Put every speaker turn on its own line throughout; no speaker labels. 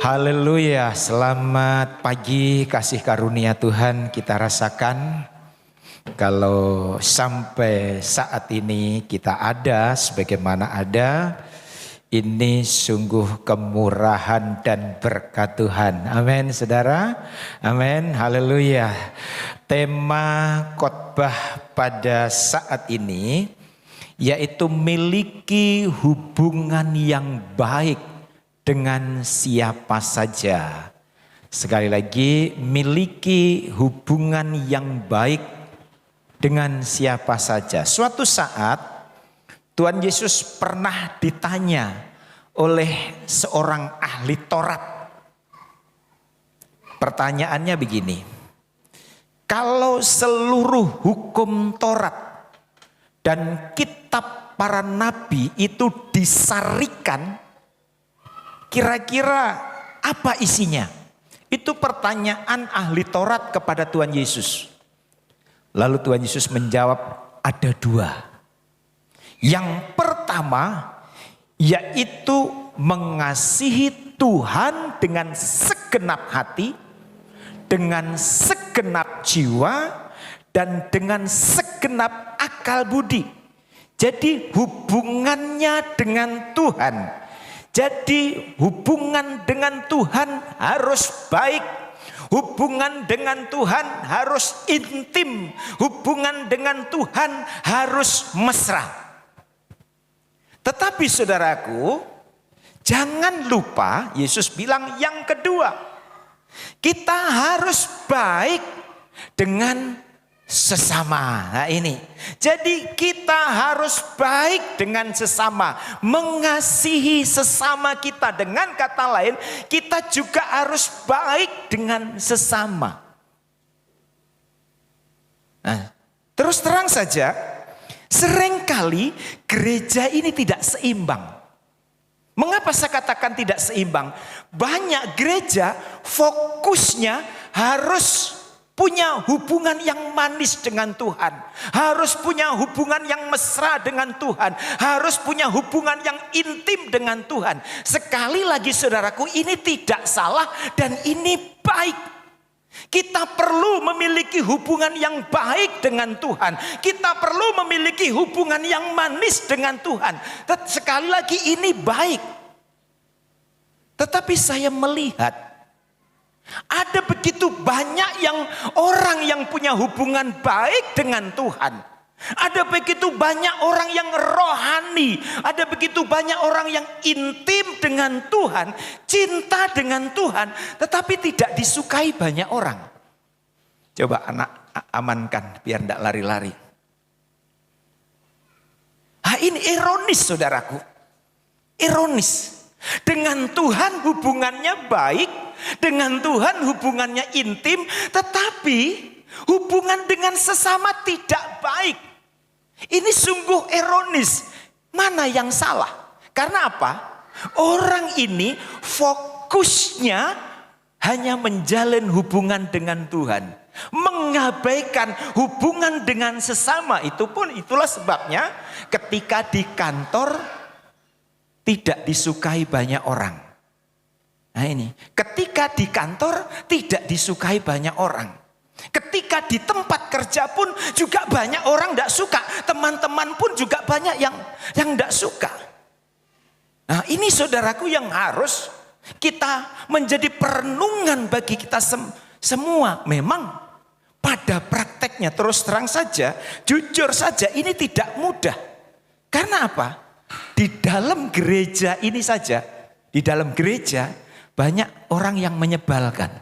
Haleluya, selamat pagi kasih karunia Tuhan kita rasakan. Kalau sampai saat ini kita ada sebagaimana ada, ini sungguh kemurahan dan berkat Tuhan. Amin saudara, amin, haleluya. Tema khotbah pada saat ini yaitu miliki hubungan yang baik dengan siapa saja. Sekali lagi, miliki hubungan yang baik dengan siapa saja. Suatu saat Tuhan Yesus pernah ditanya oleh seorang ahli Taurat. Pertanyaannya begini, kalau seluruh hukum Taurat dan kitab para nabi itu disarikan, kira-kira apa isinya? Itu pertanyaan ahli Taurat kepada Tuhan Yesus. Lalu Tuhan Yesus menjawab, ada dua. Yang pertama yaitu mengasihi Tuhan dengan segenap hati, dengan segenap jiwa, dan dengan segenap akal budi. Jadi hubungannya dengan Tuhan. Jadi hubungan dengan Tuhan harus baik. Hubungan dengan Tuhan harus intim. Hubungan dengan Tuhan harus mesra. Tetapi saudaraku, jangan lupa Yesus bilang yang kedua. Kita harus baik dengan sesama. Nah ini. Jadi kita harus baik dengan sesama. Mengasihi sesama kita. Dengan kata lain, kita juga harus baik dengan sesama. Nah, terus terang saja, seringkali gereja ini tidak seimbang. Mengapa saya katakan tidak seimbang? Banyak gereja fokusnya harus punya hubungan yang manis dengan Tuhan. Harus punya hubungan yang mesra dengan Tuhan. Harus punya hubungan yang intim dengan Tuhan. Sekali lagi saudaraku, ini tidak salah dan ini baik. Kita perlu memiliki hubungan yang baik dengan Tuhan. Kita perlu memiliki hubungan yang manis dengan Tuhan. Sekali lagi ini baik. Tetapi saya melihat ada begitu banyak orang yang punya hubungan baik dengan Tuhan. Ada begitu banyak orang yang rohani. Ada begitu banyak orang yang intim dengan Tuhan. Cinta dengan Tuhan. Tetapi tidak disukai banyak orang. Coba anak amankan biar tidak lari-lari. Ini ironis saudaraku. Ironis. Dengan Tuhan hubungannya baik. Dengan Tuhan hubungannya intim, tetapi hubungan dengan sesama tidak baik. Ini sungguh ironis. Mana yang salah? Karena apa? Orang ini fokusnya hanya menjalin hubungan dengan Tuhan. Mengabaikan hubungan dengan sesama. Itulah sebabnya ketika di kantor tidak disukai banyak orang. Nah ini, ketika di kantor tidak disukai banyak orang. Ketika di tempat kerja pun juga banyak orang tidak suka. Teman-teman pun juga banyak yang tidak suka. Nah ini saudaraku yang harus kita menjadi perenungan bagi kita semua. Memang pada prakteknya terus terang saja, jujur saja ini tidak mudah. Karena apa? Di dalam gereja ini saja, di dalam gereja banyak orang yang menyebalkan.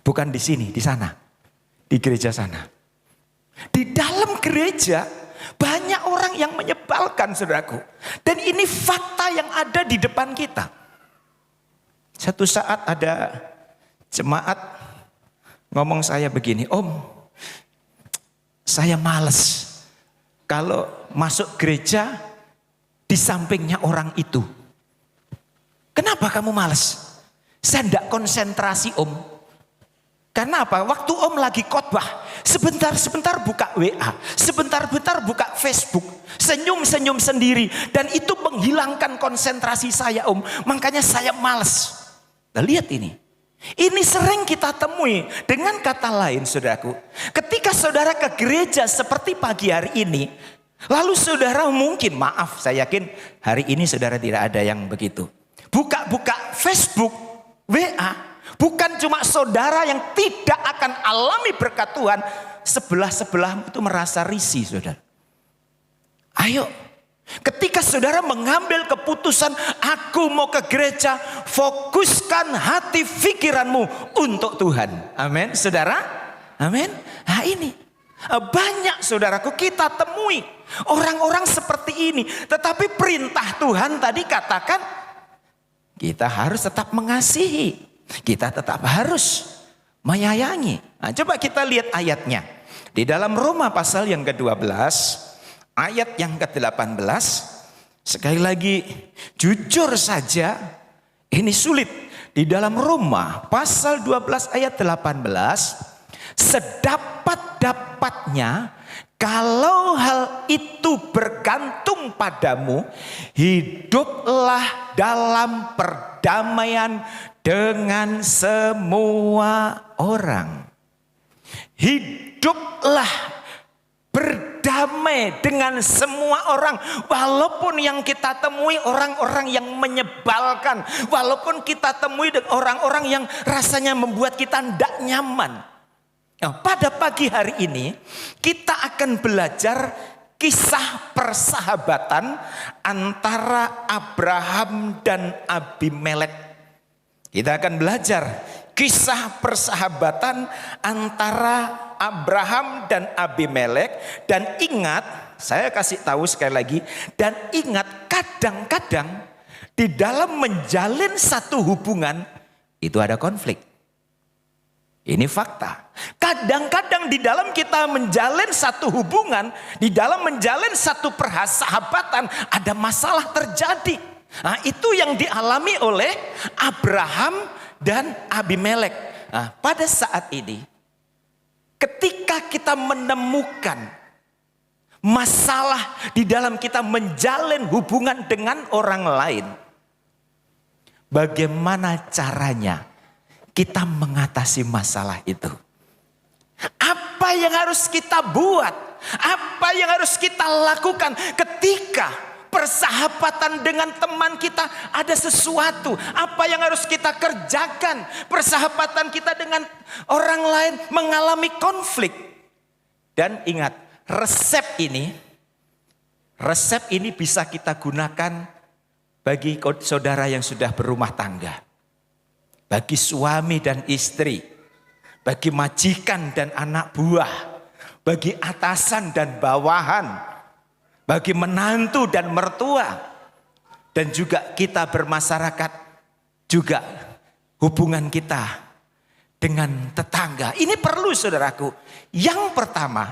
Bukan di sini, di sana. Di gereja sana. Di dalam gereja banyak orang yang menyebalkan saudaraku. Dan ini fakta yang ada di depan kita. Satu saat ada jemaat ngomong saya begini, Om, saya males kalau masuk gereja di sampingnya orang itu. Kenapa kamu malas? Saya tidak konsentrasi Om. Karena apa? Waktu Om lagi khotbah, Sebentar-sebentar buka WA, sebentar-bentar buka Facebook, senyum-senyum sendiri. Dan itu menghilangkan konsentrasi saya, Om. Makanya saya malas. Nah, lihat ini. Ini sering kita temui. Dengan kata lain, saudaraku, ketika saudara ke gereja seperti pagi hari ini, lalu saudara mungkin, maaf, saya yakin hari ini saudara tidak ada yang begitu. Buka-buka Facebook, WA. Bukan cuma saudara yang tidak akan alami berkat Tuhan, sebelah-sebelah itu merasa risih, saudara. Ayo, ketika saudara mengambil keputusan, aku mau ke gereja, fokuskan hati pikiranmu untuk Tuhan. Amin, saudara. Amin. Nah ini, banyak saudaraku kita temui orang-orang seperti ini. Tetapi perintah Tuhan tadi katakan, kita harus tetap mengasihi. Kita tetap harus menyayangi. Nah, coba kita lihat ayatnya. Di dalam Roma pasal yang ke-12, ayat yang ke-18. Sekali lagi, jujur saja, ini sulit. Di dalam Roma pasal 12 ayat 18. Sedapat-dapatnya, kalau hal itu bergantung padamu, hiduplah dalam perdamaian dengan semua orang. Hiduplah berdamai dengan semua orang. Walaupun yang kita temui orang-orang yang menyebalkan. Walaupun kita temui orang-orang yang rasanya membuat kita tidak nyaman. Nah, pada pagi hari ini kita akan belajar kisah persahabatan antara Abraham dan Abimelek. Kita akan belajar kisah persahabatan antara Abraham dan Abimelek. Dan ingat, saya kasih tahu sekali lagi. Dan ingat, kadang-kadang di dalam menjalin satu hubungan itu ada konflik. Ini fakta. Kadang-kadang di dalam kita menjalin satu hubungan, di dalam menjalin satu persahabatan, ada masalah terjadi. Nah, itu yang dialami oleh Abraham dan Abimelek. Nah, pada saat ini, ketika kita menemukan masalah di dalam kita menjalin hubungan dengan orang lain, bagaimana caranya kita mengatasi masalah itu? Apa yang harus kita buat? Apa yang harus kita lakukan ketika persahabatan dengan teman kita ada sesuatu? Apa yang harus kita kerjakan? Persahabatan kita dengan orang lain mengalami konflik. Dan ingat, resep ini bisa kita gunakan bagi saudara yang sudah berumah tangga, bagi suami dan istri, bagi majikan dan anak buah, bagi atasan dan bawahan, bagi menantu dan mertua, dan juga kita bermasyarakat, juga hubungan kita dengan tetangga. Ini perlu, saudaraku. Yang pertama,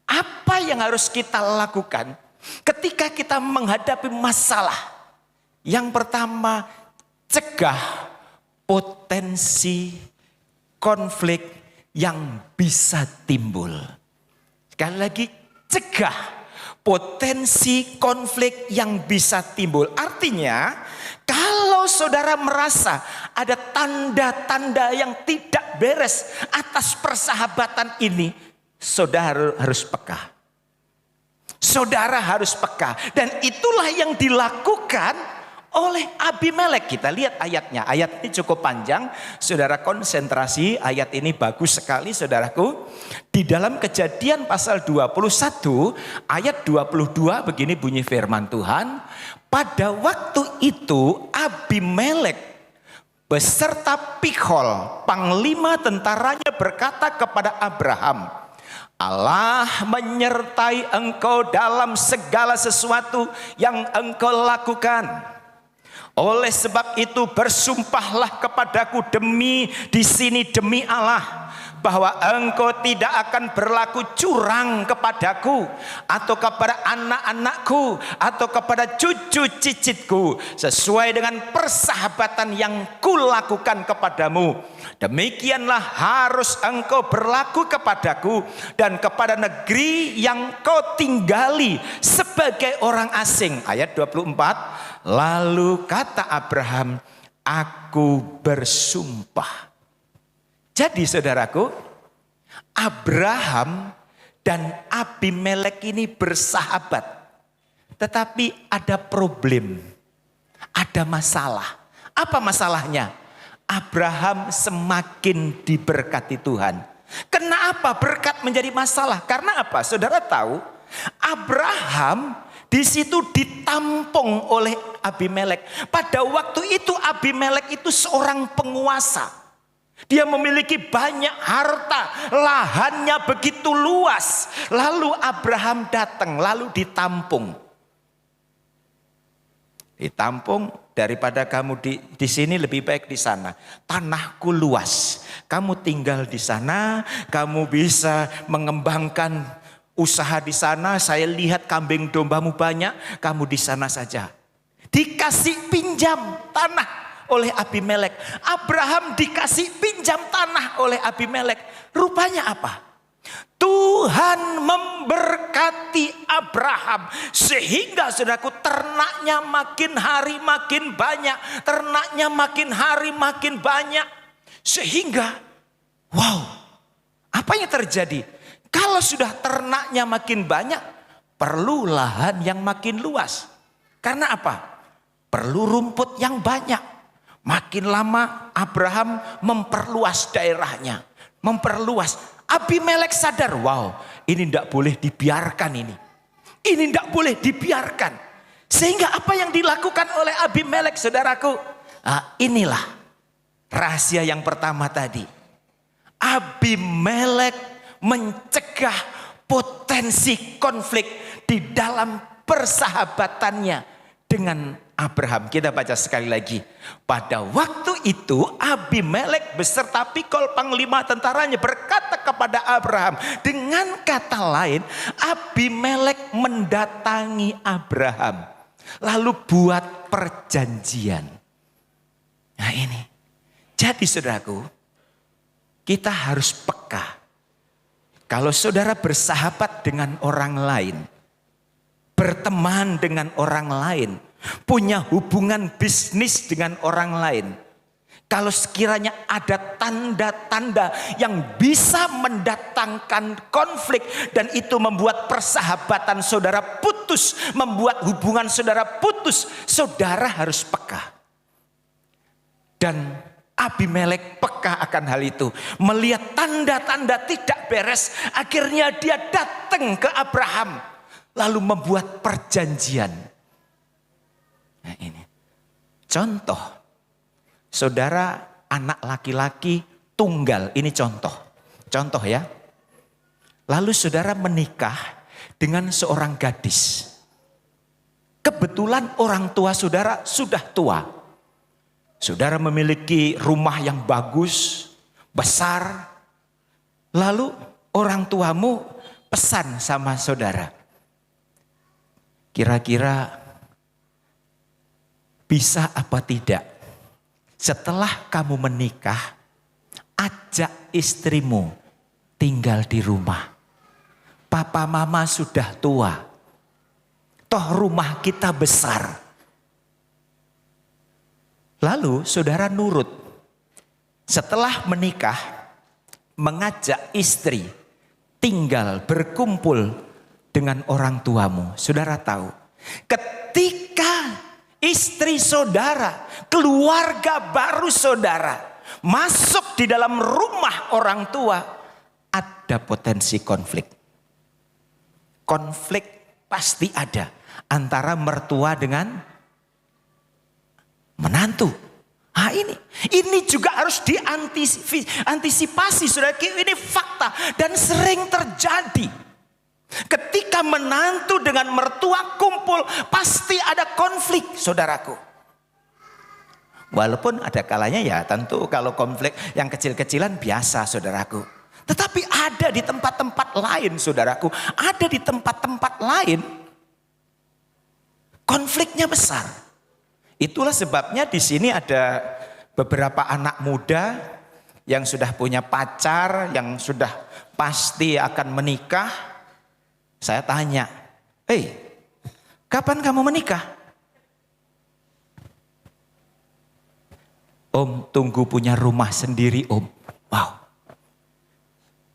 apa yang harus kita lakukan ketika kita menghadapi masalah? Yang pertama, cegah potensi konflik yang bisa timbul. Sekali lagi, cegah potensi konflik yang bisa timbul. Artinya, kalau saudara merasa ada tanda-tanda yang tidak beres atas persahabatan ini, saudara harus peka. Saudara harus peka. Dan itulah yang dilakukan oleh Abimelek. Kita lihat ayatnya. Ayat ini cukup panjang. Saudara konsentrasi. Ayat ini bagus sekali, saudaraku. Di dalam Kejadian pasal 21 ayat 22 begini bunyi firman Tuhan. Pada waktu itu Abimelek beserta Pikhol, panglima tentaranya, berkata kepada Abraham, Allah menyertai engkau dalam segala sesuatu yang engkau lakukan. Oleh sebab itu bersumpahlah kepadaku di sini demi Allah, bahwa engkau tidak akan berlaku curang kepadaku atau kepada anak-anakku atau kepada cucu cicitku sesuai dengan persahabatan yang kulakukan kepadamu. Demikianlah harus engkau berlaku kepadaku dan kepada negeri yang kau tinggali sebagai orang asing. Ayat 24. Lalu kata Abraham, aku bersumpah. Jadi saudaraku, Abraham dan Abimelek ini bersahabat. Tetapi ada problem, ada masalah. Apa masalahnya? Abraham semakin diberkati Tuhan. Kenapa berkat menjadi masalah? Karena apa? Saudara tahu, Abraham di situ ditampung oleh Abimelek. Pada waktu itu Abimelek itu seorang penguasa. Dia memiliki banyak harta, lahannya begitu luas. Lalu Abraham datang, lalu ditampung. Ditampung, daripada kamu di sini lebih baik di sana. Tanahku luas. Kamu tinggal di sana, kamu bisa mengembangkan usaha di sana. Saya lihat kambing dombamu banyak, kamu di sana saja. Dikasih pinjam tanah oleh Abimelek. Abraham dikasih pinjam tanah oleh Abimelek. Rupanya apa? Tuhan memberkati Abraham sehingga saudaraku ternaknya makin hari makin banyak, ternaknya makin hari makin banyak, sehingga wow, apa yang terjadi? Kalau sudah ternaknya makin banyak, perlu lahan yang makin luas. Karena apa? Perlu rumput yang banyak. Makin lama Abraham memperluas daerahnya, memperluas. Abimelek sadar, wow, ini tidak boleh dibiarkan ini. Ini tidak boleh dibiarkan. Sehingga apa yang dilakukan oleh Abimelek, saudaraku? Inilah rahasia yang pertama tadi. Abimelek mencegah potensi konflik di dalam persahabatannya dengan Abraham. Kita baca sekali lagi. Pada waktu itu Abimelek beserta Pikol panglima tentaranya berkata kepada Abraham. Dengan kata lain, Abimelek mendatangi Abraham. Lalu buat perjanjian. Nah ini. Jadi saudaraku, kita harus peka. Kalau saudara bersahabat dengan orang lain, berteman dengan orang lain, punya hubungan bisnis dengan orang lain, kalau sekiranya ada tanda-tanda yang bisa mendatangkan konflik dan itu membuat persahabatan saudara putus, membuat hubungan saudara putus, saudara harus peka. Dan Abimelek peka akan hal itu, melihat tanda-tanda tidak beres, akhirnya dia datang ke Abraham lalu membuat perjanjian. Nah ini contoh, saudara anak laki-laki tunggal, ini contoh ya. Lalu saudara menikah dengan seorang gadis. Kebetulan orang tua saudara sudah tua. Saudara memiliki rumah yang bagus, besar. Lalu orang tuamu pesan sama saudara, kira-kira bisa apa tidak, setelah kamu menikah, ajak istrimu tinggal di rumah. Papa mama sudah tua, toh rumah kita besar. Lalu saudara nurut. Setelah menikah, mengajak istri tinggal berkumpul dengan orang tuamu. Saudara tahu, ketika istri saudara, keluarga baru saudara masuk di dalam rumah orang tua, ada potensi konflik. Konflik pasti ada antara mertua dengan menantu. Nah ini juga harus diantisipasi, saudara. Ini fakta dan sering terjadi. Ketika menantu dengan mertua kumpul, pasti ada konflik, saudaraku. Walaupun ada kalanya ya tentu kalau konflik yang kecil-kecilan biasa, saudaraku. Tetapi ada di tempat-tempat lain, saudaraku. Ada di tempat-tempat lain konfliknya besar. Itulah sebabnya di sini ada beberapa anak muda yang sudah punya pacar, yang sudah pasti akan menikah. Saya tanya, kapan kamu menikah? Om, tunggu punya rumah sendiri, Om. Wow.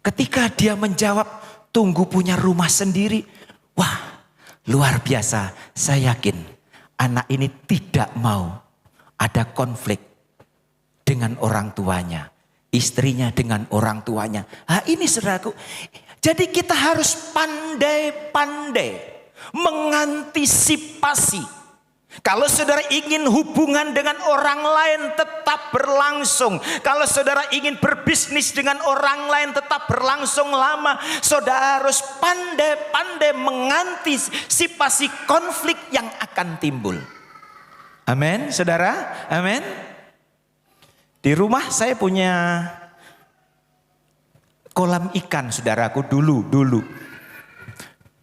Ketika dia menjawab, tunggu punya rumah sendiri. Wah, luar biasa. Saya yakin anak ini tidak mau ada konflik dengan orang tuanya. Istrinya dengan orang tuanya. Ini saudaraku. Jadi kita harus pandai-pandai mengantisipasi. Kalau saudara ingin hubungan dengan orang lain tetap berlangsung. Kalau saudara ingin berbisnis dengan orang lain tetap berlangsung lama. Saudara harus pandai-pandai mengantisipasi konflik yang akan timbul. Amin, saudara. Amin. Di rumah saya punya kolam ikan, saudaraku, dulu.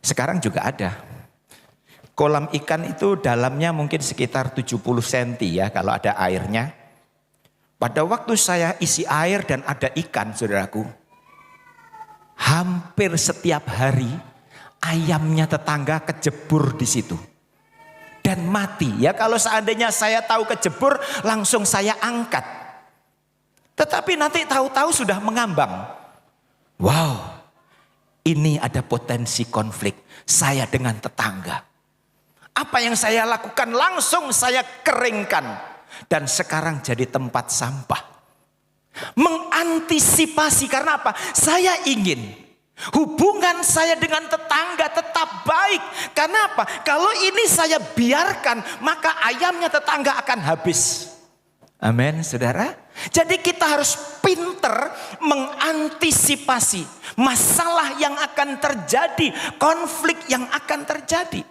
Sekarang juga ada. Kolam ikan itu dalamnya mungkin sekitar 70 cm ya kalau ada airnya. Pada waktu saya isi air dan ada ikan, saudaraku, hampir setiap hari ayamnya tetangga kejebur di situ. Dan mati. Ya kalau seandainya saya tahu kejebur, langsung saya angkat. Tetapi nanti tahu-tahu sudah mengambang. Wow, ini ada potensi konflik saya dengan tetangga. Apa yang saya lakukan langsung saya keringkan. Dan sekarang jadi tempat sampah. Mengantisipasi karena apa? Saya ingin hubungan saya dengan tetangga tetap baik. Karena apa? Kalau ini saya biarkan, maka ayamnya tetangga akan habis. Amin, saudara. Jadi kita harus pinter mengantisipasi masalah yang akan terjadi, konflik yang akan terjadi.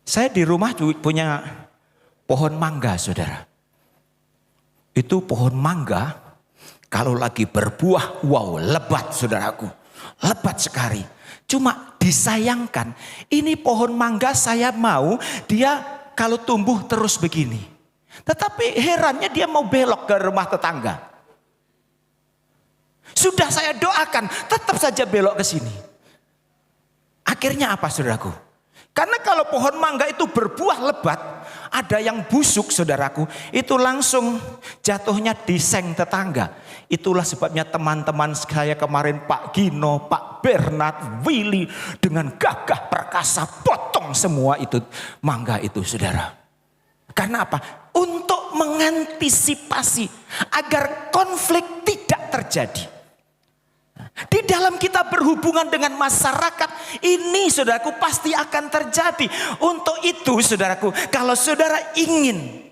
Saya di rumah punya pohon mangga, saudara. Itu pohon mangga kalau lagi berbuah, wow, lebat, saudaraku. Lebat sekali. Cuma disayangkan, ini pohon mangga saya mau dia kalau tumbuh terus begini. Tetapi herannya dia mau belok ke rumah tetangga. Sudah saya doakan, tetap saja belok ke sini. Akhirnya apa, saudaraku? Karena kalau pohon mangga itu berbuah lebat, ada yang busuk, saudaraku, itu langsung jatuhnya di seng tetangga. Itulah sebabnya teman-teman saya kemarin, Pak Gino, Pak Bernard, Willy, dengan gagah perkasa potong semua itu mangga itu, saudara. Karena apa? Untuk mengantisipasi agar konflik tidak terjadi. Di dalam kita berhubungan dengan masyarakat, ini saudaraku pasti akan terjadi. Untuk itu saudaraku, kalau saudara ingin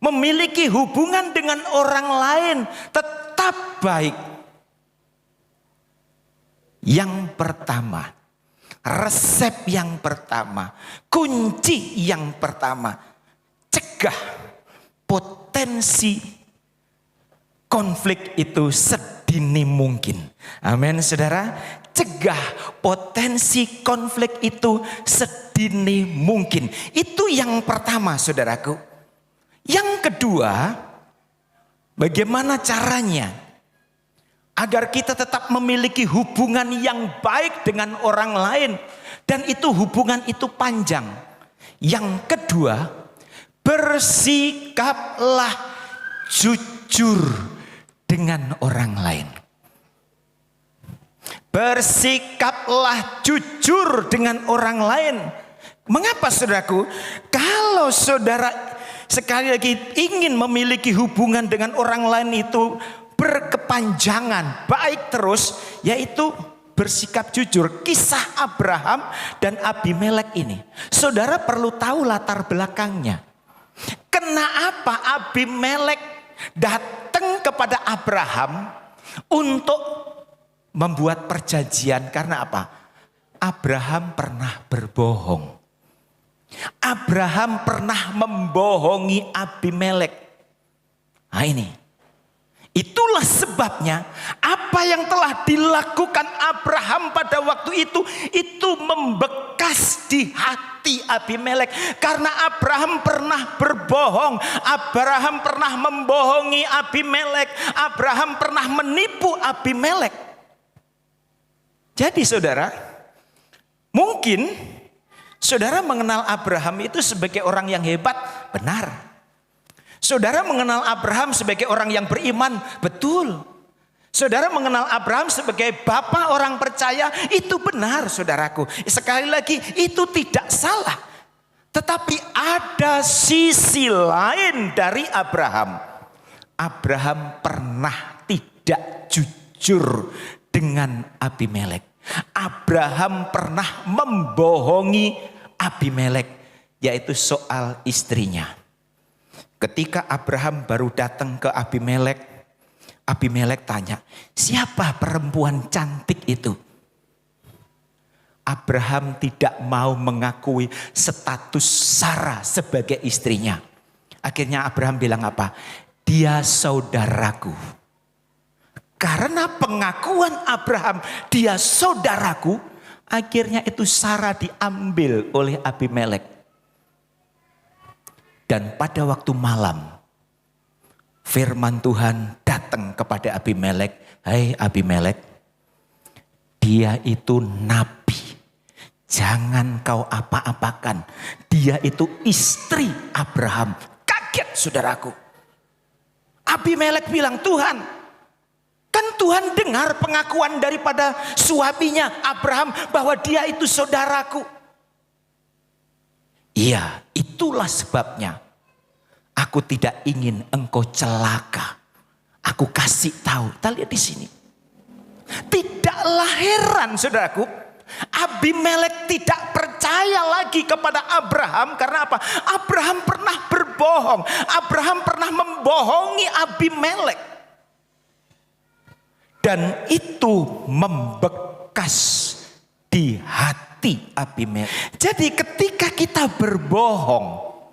memiliki hubungan dengan orang lain tetap baik. Yang pertama, resep yang pertama, kunci yang pertama, cegah potensi konflik itu sedini mungkin. Amin, saudara. Cegah potensi konflik itu sedini mungkin. Itu yang pertama, saudaraku. Yang kedua, bagaimana caranya agar kita tetap memiliki hubungan yang baik dengan orang lain dan itu hubungan itu panjang. Yang kedua, bersikaplah jujur dengan orang lain. Bersikaplah jujur dengan orang lain. Mengapa, saudaraku? Kalau saudara sekali lagi ingin memiliki hubungan dengan orang lain itu berkepanjangan, baik terus, yaitu bersikap jujur. Kisah Abraham dan Abimelek ini, saudara perlu tahu latar belakangnya. Kenapa Abimelek datang kepada Abraham untuk membuat perjanjian? Karena apa? Abraham pernah berbohong. Abraham pernah membohongi Abimelek. Nah Itulah sebabnya apa yang telah dilakukan Abraham pada waktu itu membekas di hati Abimelek. Karena Abraham pernah berbohong, Abraham pernah membohongi Abimelek, Abraham pernah menipu Abimelek. Jadi saudara, mungkin saudara mengenal Abraham itu sebagai orang yang hebat, benar. Saudara mengenal Abraham sebagai orang yang beriman, betul. Saudara mengenal Abraham sebagai bapak orang percaya, itu benar saudaraku. Sekali lagi, itu tidak salah. Tetapi ada sisi lain dari Abraham. Abraham pernah tidak jujur dengan Abimelek. Abraham pernah membohongi Abimelek, yaitu soal istrinya. Ketika Abraham baru datang ke Abimelek, Abimelek tanya, siapa perempuan cantik itu? Abraham tidak mau mengakui status Sarah sebagai istrinya. Akhirnya Abraham bilang apa? Dia saudaraku. Karena pengakuan Abraham, dia saudaraku, akhirnya itu Sarah diambil oleh Abimelek. Dan pada waktu malam, firman Tuhan datang kepada Abimelek. Hai Abimelek, dia itu nabi. Jangan kau apa-apakan. Dia itu istri Abraham. Kaget saudaraku. Abimelek bilang, Tuhan, kan Tuhan dengar pengakuan daripada suaminya Abraham bahwa dia itu saudaraku. Iya, itulah sebabnya aku tidak ingin engkau celaka. Aku kasih tahu. Kita lihat di sini. Tidaklah heran saudaraku, Abimelek tidak percaya lagi kepada Abraham. Karena apa? Abraham pernah berbohong. Abraham pernah membohongi Abimelek. Dan itu membekas di hati Abimelek. Jadi ketika kita berbohong,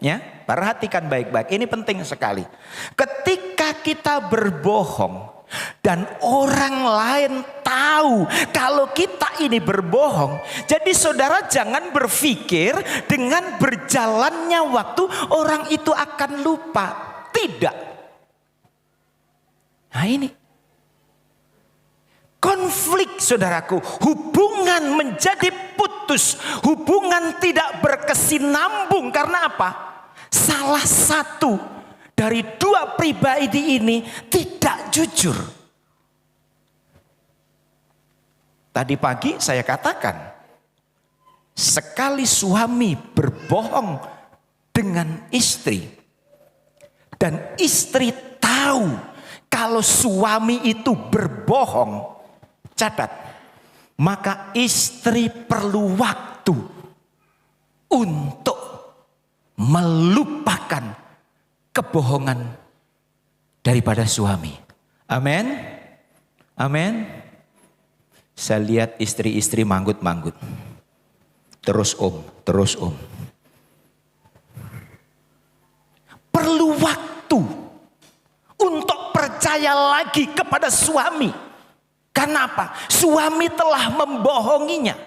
ya, perhatikan baik-baik. Ini penting sekali. Ketika kita berbohong dan orang lain tahu kalau kita ini berbohong, jadi saudara jangan berpikir dengan berjalannya waktu orang itu akan lupa. Tidak. Nah ini konflik saudaraku, hubungan menjadi putus, hubungan tidak berkesinambung karena apa? Salah satu dari dua pribadi ini tidak jujur. Tadi pagi saya katakan, sekali suami berbohong dengan istri dan istri tahu kalau suami itu berbohong, catat, maka istri perlu waktu untuk melupakan kebohongan daripada suami. Amin. Amin. Saya lihat istri-istri manggut-manggut. Terus om. Perlu waktu untuk percaya lagi kepada suami. Kenapa? Suami telah membohonginya.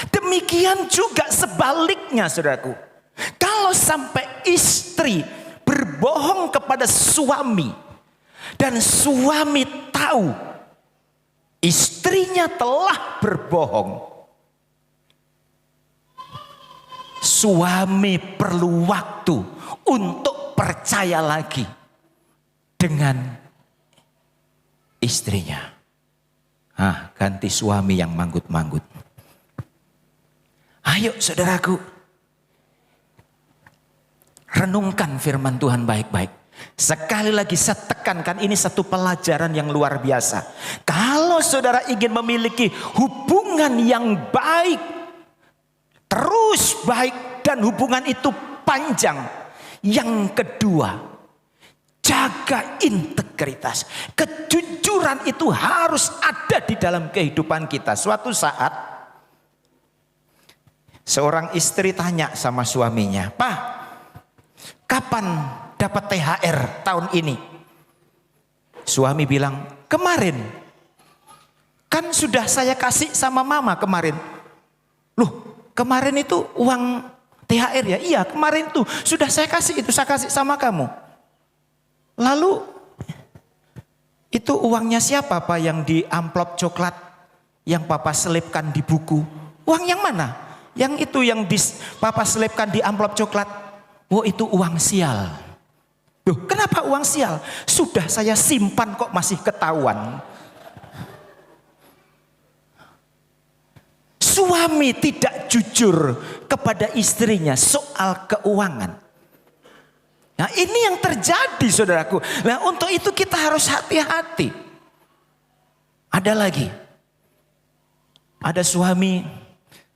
Demikian juga sebaliknya saudaraku. Kalau sampai istri berbohong kepada suami dan suami tahu istrinya telah berbohong, suami perlu waktu untuk percaya lagi dengan istrinya. Ganti suami yang manggut-manggut. Ayo saudaraku, renungkan firman Tuhan baik-baik. Sekali lagi saya tekankan, ini satu pelajaran yang luar biasa. Kalau saudara ingin memiliki hubungan yang baik, terus baik, dan hubungan itu panjang, yang kedua, jaga integritas. Kejujuran itu harus ada di dalam kehidupan kita. Suatu saat seorang istri tanya sama suaminya, "Pak, kapan dapat THR tahun ini?" Suami bilang, kemarin kan sudah saya kasih sama mama kemarin. Loh, kemarin itu uang THR ya? Iya, kemarin tuh sudah saya kasih, itu saya kasih sama kamu. Lalu itu uangnya siapa Pak yang di amplop coklat yang Papa selipkan di buku? Uang yang mana? Yang itu yang Papa selipkan di amplop coklat. Oh, itu uang sial. Loh, kenapa uang sial? Sudah saya simpan kok masih ketahuan. Suami tidak jujur kepada istrinya soal keuangan. Nah, ini yang terjadi saudaraku. Nah, untuk itu kita harus hati-hati. Ada lagi. Ada suami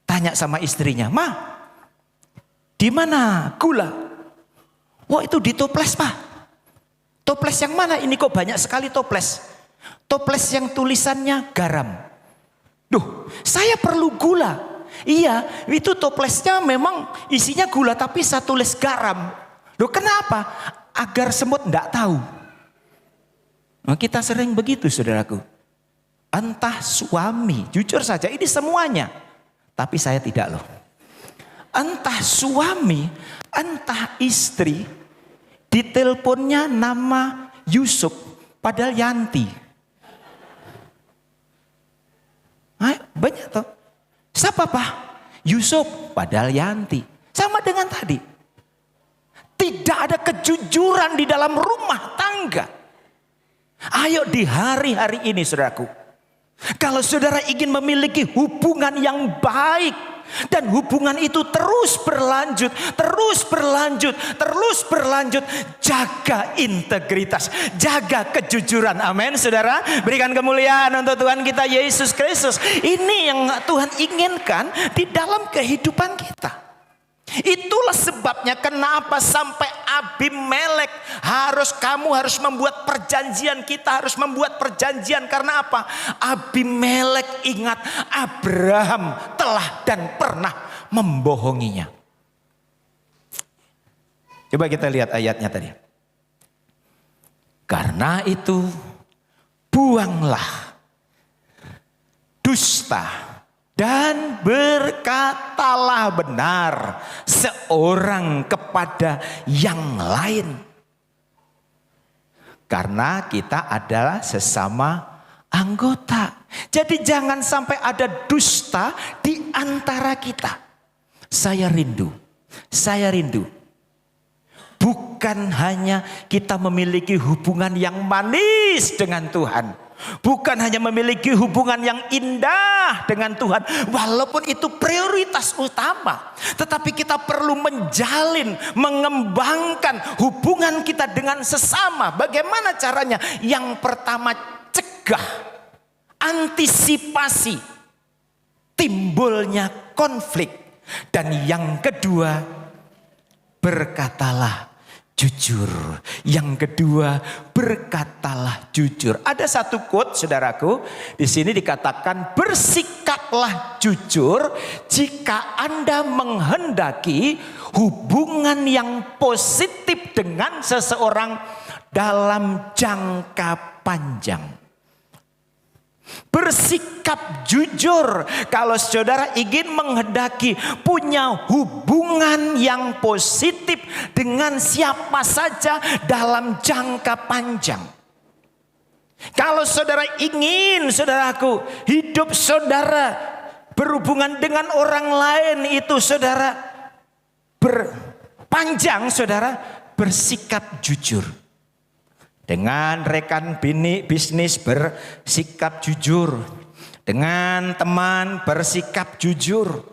tanya sama istrinya, "Ma, di mana gula?" "Wah, itu di toples, Pak." "Toples yang mana? Ini kok banyak sekali toples." "Toples yang tulisannya garam." "Duh, saya perlu gula." "Iya, itu toplesnya memang isinya gula tapi saya tulis garam." "Loh, kenapa?" "Agar semut enggak tahu." Nah, kita sering begitu saudaraku. Entah suami, jujur saja ini semuanya. Tapi saya tidak loh. Entah suami, entah istri, di teleponnya nama Yusuf padahal Yanti. Banyak toh. Siapa Pak? Yusuf padahal Yanti. Sama dengan tadi. Tidak ada kejujuran di dalam rumah tangga. Ayo di hari-hari ini saudaraku. Kalau saudara ingin memiliki hubungan yang baik. Dan hubungan itu terus berlanjut, terus berlanjut, terus berlanjut. Jaga integritas, jaga kejujuran. Amin saudara. Berikan kemuliaan untuk Tuhan kita Yesus Kristus. Ini yang Tuhan inginkan di dalam kehidupan kita. Itulah sebabnya kenapa sampai Abimelek kamu harus membuat perjanjian, kita harus membuat perjanjian. Karena apa? Abimelek ingat Abraham telah dan pernah membohonginya. Coba kita lihat ayatnya tadi. Karena itu buanglah dusta dan berkatalah benar seorang kepada yang lain. Karena kita adalah sesama anggota. Jadi jangan sampai ada dusta di antara kita. Saya rindu. Bukan hanya kita memiliki hubungan yang manis dengan Tuhan. Bukan hanya memiliki hubungan yang indah dengan Tuhan. Walaupun itu prioritas utama. Tetapi kita perlu menjalin, mengembangkan hubungan kita dengan sesama. Bagaimana caranya? Yang pertama, cegah, antisipasi timbulnya konflik. Dan yang kedua, berkatalah jujur. Yang kedua, berkatalah jujur. Ada satu quote saudaraku, di sini dikatakan bersikaplah jujur jika Anda menghendaki hubungan yang positif dengan seseorang dalam jangka panjang. Bersikap jujur kalau saudara ingin menghendaki punya hubungan yang positif dengan siapa saja dalam jangka panjang. Kalau saudara ingin, saudaraku, hidup saudara berhubungan dengan orang lain itu saudara berpanjang, saudara bersikap jujur. Dengan rekan bisnis bersikap jujur. Dengan teman bersikap jujur.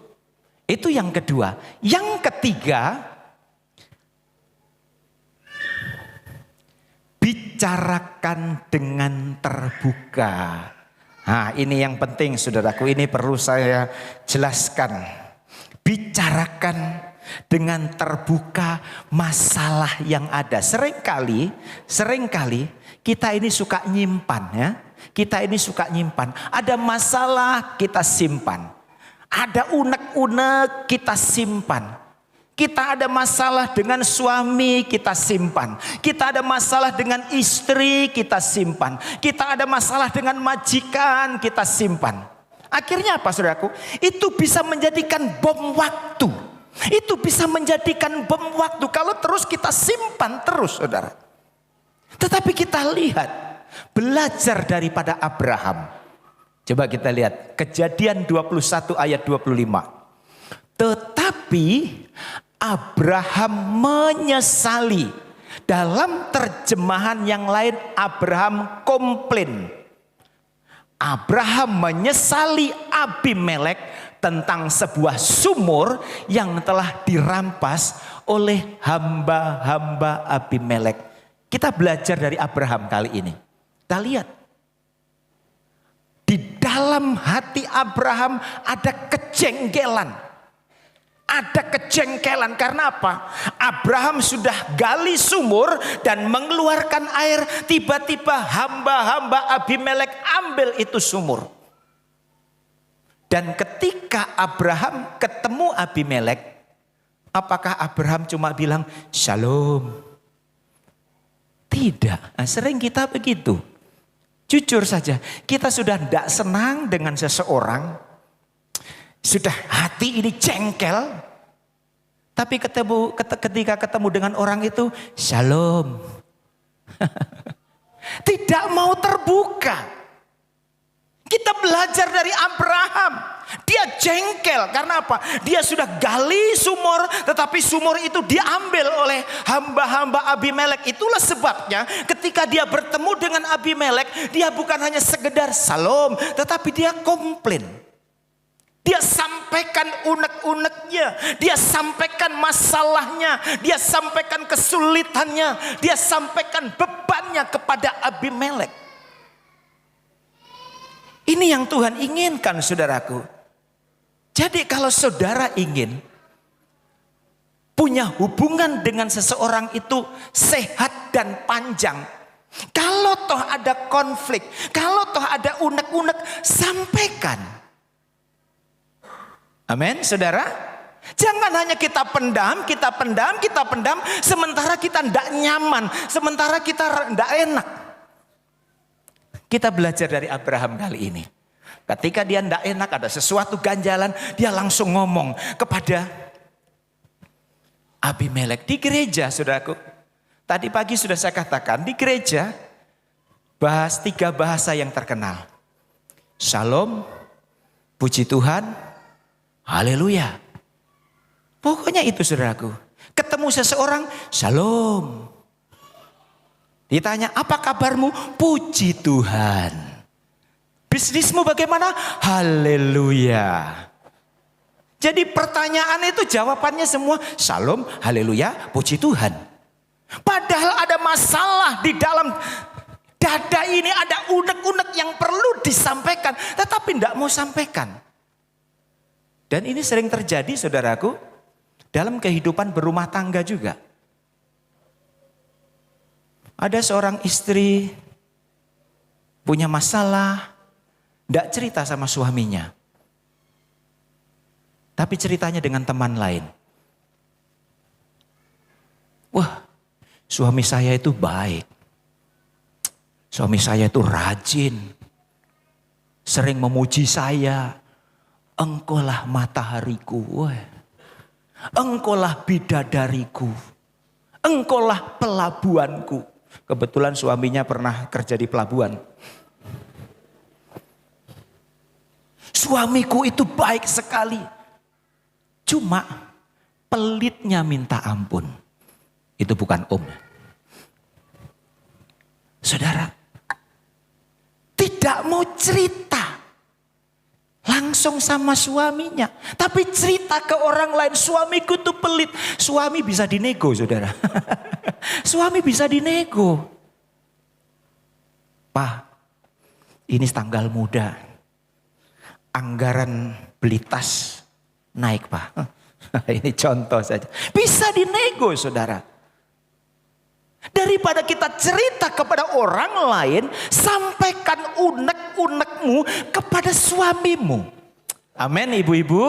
Itu yang kedua. Yang ketiga, bicarakan dengan terbuka. Nah, ini yang penting saudaraku, ini perlu saya jelaskan. Bicarakan dengan terbuka masalah yang ada. Seringkali kita ini suka nyimpan ya. Kita ini suka nyimpan. Ada masalah kita simpan. Ada unek-unek kita simpan. Kita ada masalah dengan suami, kita simpan. Kita ada masalah dengan istri, kita simpan. Kita ada masalah dengan majikan, kita simpan. Akhirnya apa saudaraku? Itu bisa menjadikan bom waktu. Itu bisa menjadikan bom waktu kalau terus kita simpan terus, saudara. Tetapi kita lihat, belajar daripada Abraham. Coba kita lihat Kejadian 21 ayat 25. Tetapi Abraham menyesali. Dalam terjemahan yang lain Abraham komplain. Abraham menyesali Abimelek tentang sebuah sumur yang telah dirampas oleh hamba-hamba Abimelek. Kita belajar dari Abraham kali ini. Kita lihat. Di dalam hati Abraham ada kejengkelan. Ada kejengkelan karena apa? Abraham sudah gali sumur dan mengeluarkan air. Tiba-tiba hamba-hamba Abimelek ambil itu sumur. Dan ketika Abraham ketemu Abimelek, apakah Abraham cuma bilang shalom? Tidak, sering kita begitu. Jujur saja, kita sudah tidak senang dengan seseorang. Sudah hati ini jengkel. Tapi ketika ketemu dengan orang itu, shalom. Tidak mau terbuka. Kita belajar dari Abraham. Dia jengkel karena apa? Dia sudah gali sumur, tetapi sumur itu diambil oleh hamba-hamba Abimelek. Itulah sebabnya ketika dia bertemu dengan Abimelek, dia bukan hanya sekedar salam, tetapi dia komplain. Dia sampaikan unek-uneknya, dia sampaikan masalahnya, dia sampaikan kesulitannya, dia sampaikan bebannya kepada Abimelek. Ini yang Tuhan inginkan, saudaraku. Jadi kalau saudara ingin punya hubungan dengan seseorang itu sehat dan panjang, kalau toh ada konflik, kalau toh ada unek-unek, sampaikan. Amin, saudara. Jangan hanya kita pendam, sementara kita tidak nyaman, sementara kita tidak enak. Kita belajar dari Abraham kali ini. Ketika dia tidak enak, ada sesuatu ganjalan, dia langsung ngomong kepada Abimelek. Di gereja, saudaraku. Tadi pagi sudah saya katakan, di gereja bahas 3 bahasa yang terkenal. Shalom, puji Tuhan, haleluya. Pokoknya itu, saudaraku. Ketemu seseorang, shalom. Ditanya, apa kabarmu? Puji Tuhan. Bisnismu bagaimana? Haleluya. Jadi pertanyaan itu jawabannya semua shalom, haleluya, puji Tuhan. Padahal ada masalah di dalam dada ini, ada unek-unek yang perlu disampaikan, tetapi tidak mau sampaikan. Dan ini sering terjadi, saudaraku, dalam kehidupan berumah tangga juga. Ada seorang istri punya masalah, tidak cerita sama suaminya. Tapi ceritanya dengan teman lain. Wah, suami saya itu baik. Suami saya itu rajin. Sering memuji saya. Engkaulah matahariku. Wah. Engkaulah bidadariku. Engkaulah pelabuhanku. Kebetulan suaminya pernah kerja di pelabuhan. Suamiku itu baik sekali. Cuma pelitnya minta ampun. Itu bukan om. Saudara, tidak mau cerita langsung sama suaminya. Tapi cerita ke orang lain, suamiku tuh pelit. Suami bisa dinego, saudara. Suami bisa dinego. Pak, ini tanggal muda. Anggaran beli tas naik, Pak. Ini contoh saja. Bisa dinego, saudara. Daripada kita cerita kepada orang lain, sampaikan unek-unekmu kepada suamimu. Amin, ibu-ibu.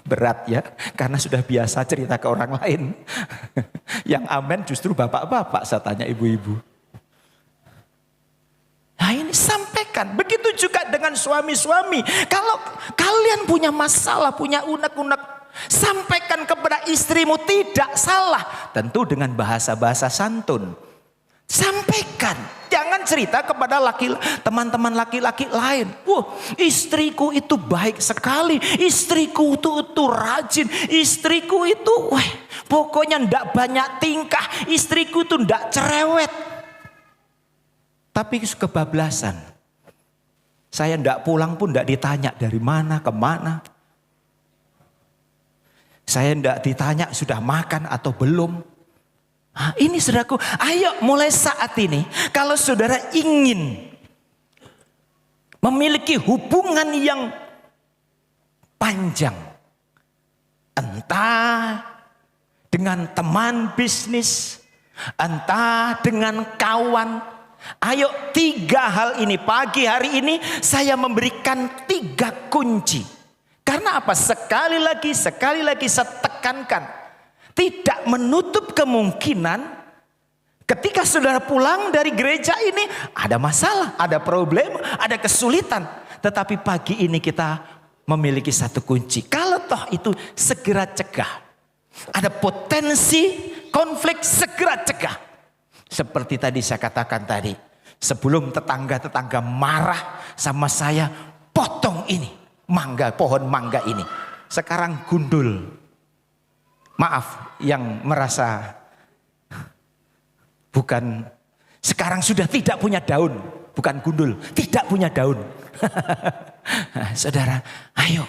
Berat ya, karena sudah biasa cerita ke orang lain. Yang amen justru bapak-bapak, saya tanya ibu-ibu. Nah ini sampaikan, begitu juga dengan suami-suami. Kalau kalian punya masalah, punya unek-unek, sampaikan kepada istrimu, tidak salah. Tentu dengan bahasa-bahasa santun. Sampaikan, jangan cerita kepada teman-teman laki-laki lain. Wah, istriku itu baik sekali, istriku itu rajin, istriku itu pokoknya ndak banyak tingkah, istriku itu ndak cerewet. Tapi kebablasan. Saya ndak pulang pun ndak ditanya dari mana ke mana. Saya ndak ditanya sudah makan atau belum. Nah, ini saudaraku, ayo mulai saat ini kalau saudara ingin memiliki hubungan yang panjang, entah dengan teman bisnis, entah dengan kawan, ayo 3 hal ini. Pagi hari ini saya memberikan 3 kunci. Karena apa? Sekali lagi saya tekankan. Tidak menutup kemungkinan ketika saudara pulang dari gereja ini ada masalah, ada problem, ada kesulitan. Tetapi pagi ini kita memiliki 1 kunci. Kalau toh itu segera cegah. Ada potensi konflik, segera cegah. Seperti tadi saya katakan tadi. Sebelum tetangga-tetangga marah sama saya, potong ini. Pohon mangga ini. Sekarang gundul. Maaf yang merasa sekarang sudah tidak punya daun, bukan gundul, tidak punya daun. Saudara, ayo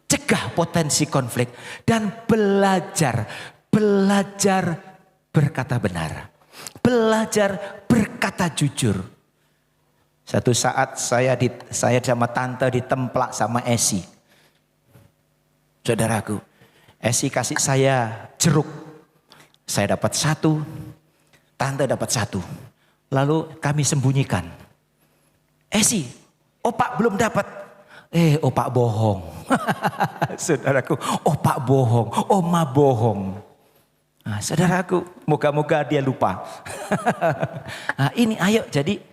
cegah potensi konflik dan belajar berkata benar, belajar berkata jujur. Satu saat saya sama tante ditemplak sama Esi, saudaraku. Esi kasih saya jeruk. Saya dapat 1, tante dapat 1. Lalu kami sembunyikan. Esi, opak belum dapat. Opak bohong. Saudaraku, opak bohong, oma bohong. Nah, saudaraku, moga-moga dia lupa. Nah, ini ayo jadi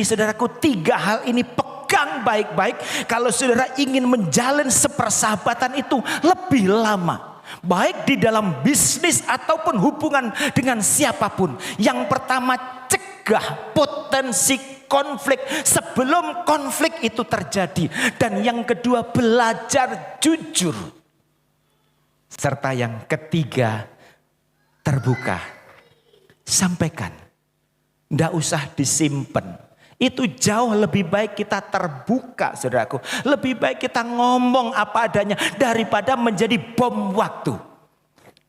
saudaraku 3 hal ini pegang baik-baik. Kalau saudara ingin menjalin sepersahabatan itu lebih lama. Baik di dalam bisnis ataupun hubungan dengan siapapun. Yang pertama, cegah potensi konflik sebelum konflik itu terjadi. Dan yang kedua, belajar jujur. Serta yang ketiga, terbuka. Sampaikan. Tidak usah disimpan. Itu jauh lebih baik kita terbuka, saudaraku. Lebih baik kita ngomong apa adanya daripada menjadi bom waktu.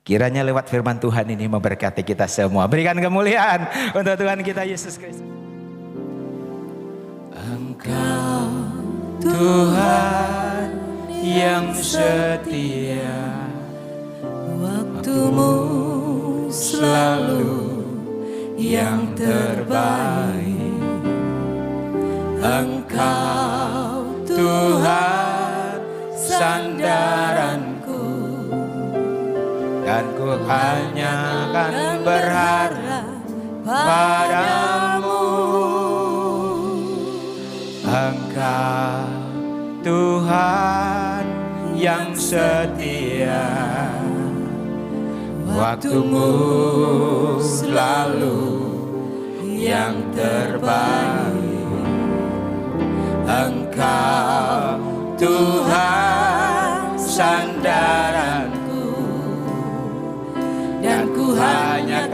Kiranya lewat firman Tuhan ini memberkati kita semua. Berikan kemuliaan untuk Tuhan kita Yesus Kristus. Engkau Tuhan yang setia, waktumu selalu yang terbaik. Engkau Tuhan sandaranku, dan ku hanya akan berharap padamu. Engkau Tuhan yang setia, waktumu selalu yang terbaik. Engkau Tuhan sandaranku, dan ku hanya